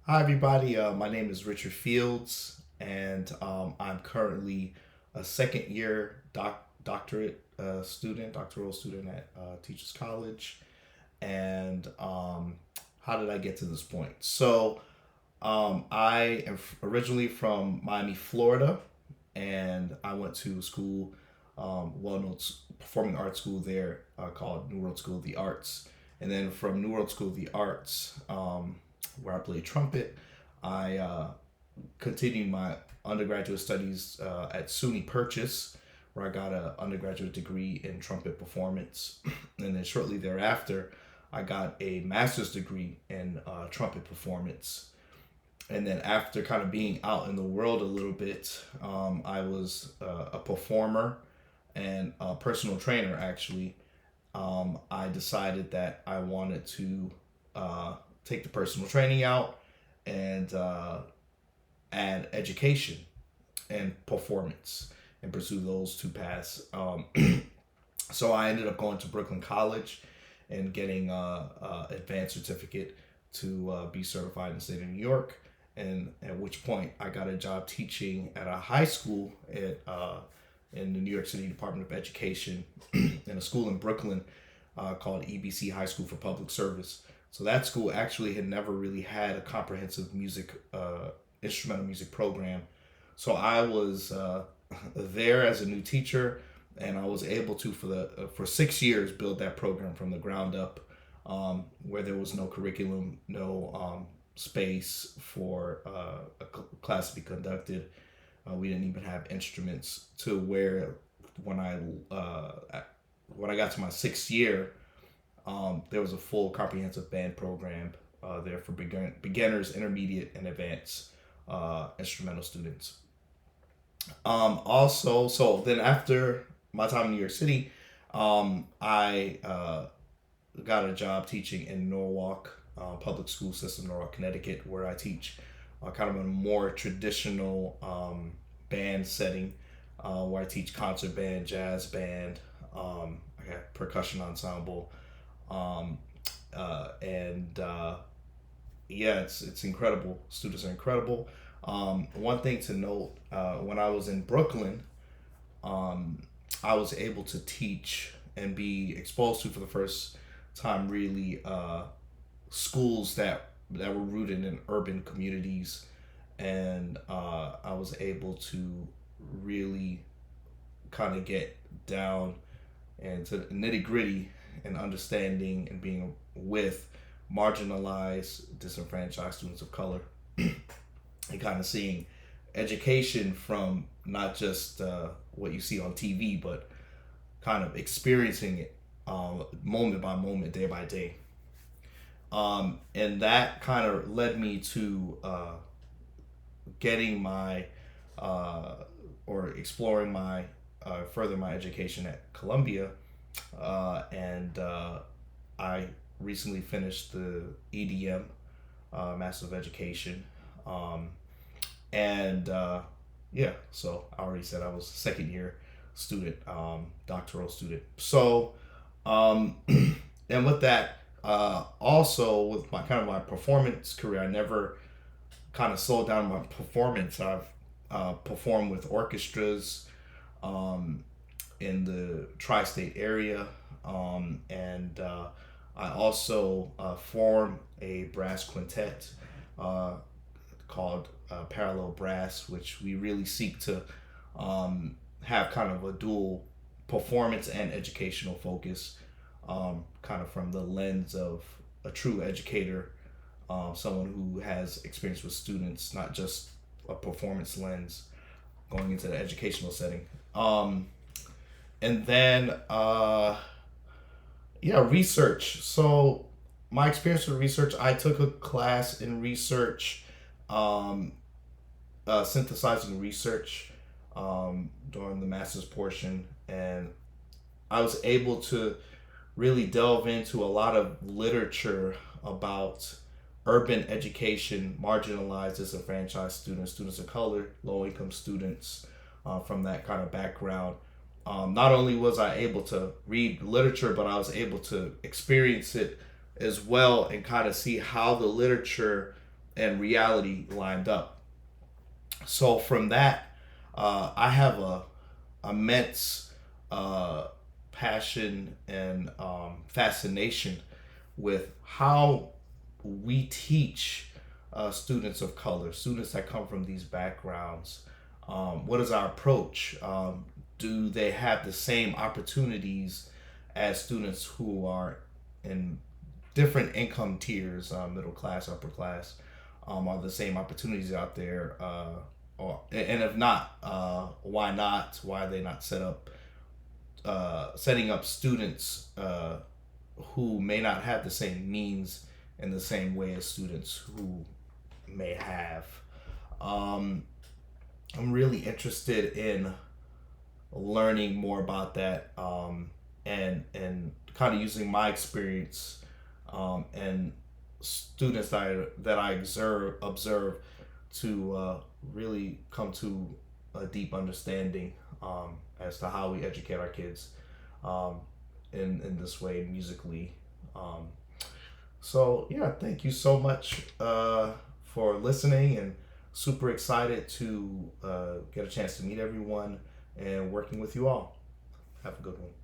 Hi, everybody. My name is Richard Fields, and I'm currently a second year doctoral student at Teachers College. And how did I get to this point? I am originally from Miami, Florida, and I went to school, well-known performing arts school there called New World School of the Arts. And then from New World School of the Arts, where I played trumpet, I continued my undergraduate studies at SUNY Purchase, where I got an undergraduate degree in trumpet performance. And then shortly thereafter, I got a master's degree in trumpet performance. And then after kind of being out in the world a little bit, I was a performer and a personal trainer actually. I decided that I wanted to take the personal training out and add education and performance and pursue those two paths. So I ended up going to Brooklyn College and getting a advanced certificate to be certified in the state of New York. And at which point I got a job teaching at a high school in the New York City Department of Education in a school in Brooklyn called EBC High School for Public Service. So that school actually had never really had a comprehensive instrumental music program. So I was there as a new teacher, and I was able to for 6 years build that program from the ground up, where there was no curriculum, no space for a class to be conducted. We didn't even have instruments to where when I when I got to my 6th year, there was a full comprehensive band program there for beginners, intermediate, and advanced instrumental students. Also, so then after my time in New York City, I got a job teaching in Norwalk Public School System, Norwalk, Connecticut, where I teach kind of a more traditional band setting, where I teach concert band, jazz band, I got percussion ensemble, um, and yeah, it's incredible. Students are incredible. One thing to note: when I was in Brooklyn, um, I was able to teach and be exposed to for the first time really schools that were rooted in urban communities, and I was able to really kind of get down and to the nitty gritty and understanding and being with marginalized, disenfranchised students of color, and kind of seeing education from not just what you see on TV, but kind of experiencing it moment by moment, day by day. And that kind of led me to getting my or exploring my further my education at Columbia, and I recently finished the EDM, Master of Education, um, and yeah, so I already said I was a second year student, doctoral student. And with that, also with my kind of my performance career, I never kind of slowed down my performance. I've performed with orchestras um, in the tri-state area, and I also form a brass quintet uh, called Parallel Brass, which we really seek to have kind of a dual performance and educational focus, kind of from the lens of a true educator, someone who has experience with students, not just a performance lens going into the educational setting. And then, yeah, research. So, my experience with research, I took a class in research, um, synthesizing research, during the master's portion, and I was able to really delve into a lot of literature about urban education, marginalized, disenfranchised students, students of color, low income students, from that kind of background. Not only was I able to read literature, but I was able to experience it as well and kind of see how the literature and reality lined up. So from that, I have a immense uh, passion and fascination with how we teach students of color, students that come from these backgrounds. What is our approach? Do they have the same opportunities as students who are in different income tiers, middle class, upper class? Are the same opportunities out there? And if not, why not? Why are they not setting up students who may not have the same means in the same way as students who may have? Um, I'm really interested in learning more about that, and kind of using my experience, and students that I observe to really come to a deep understanding as to how we educate our kids um, in this way musically. Um, so yeah, thank you so much for listening, and super excited to get a chance to meet everyone and working with you all. Have a good one.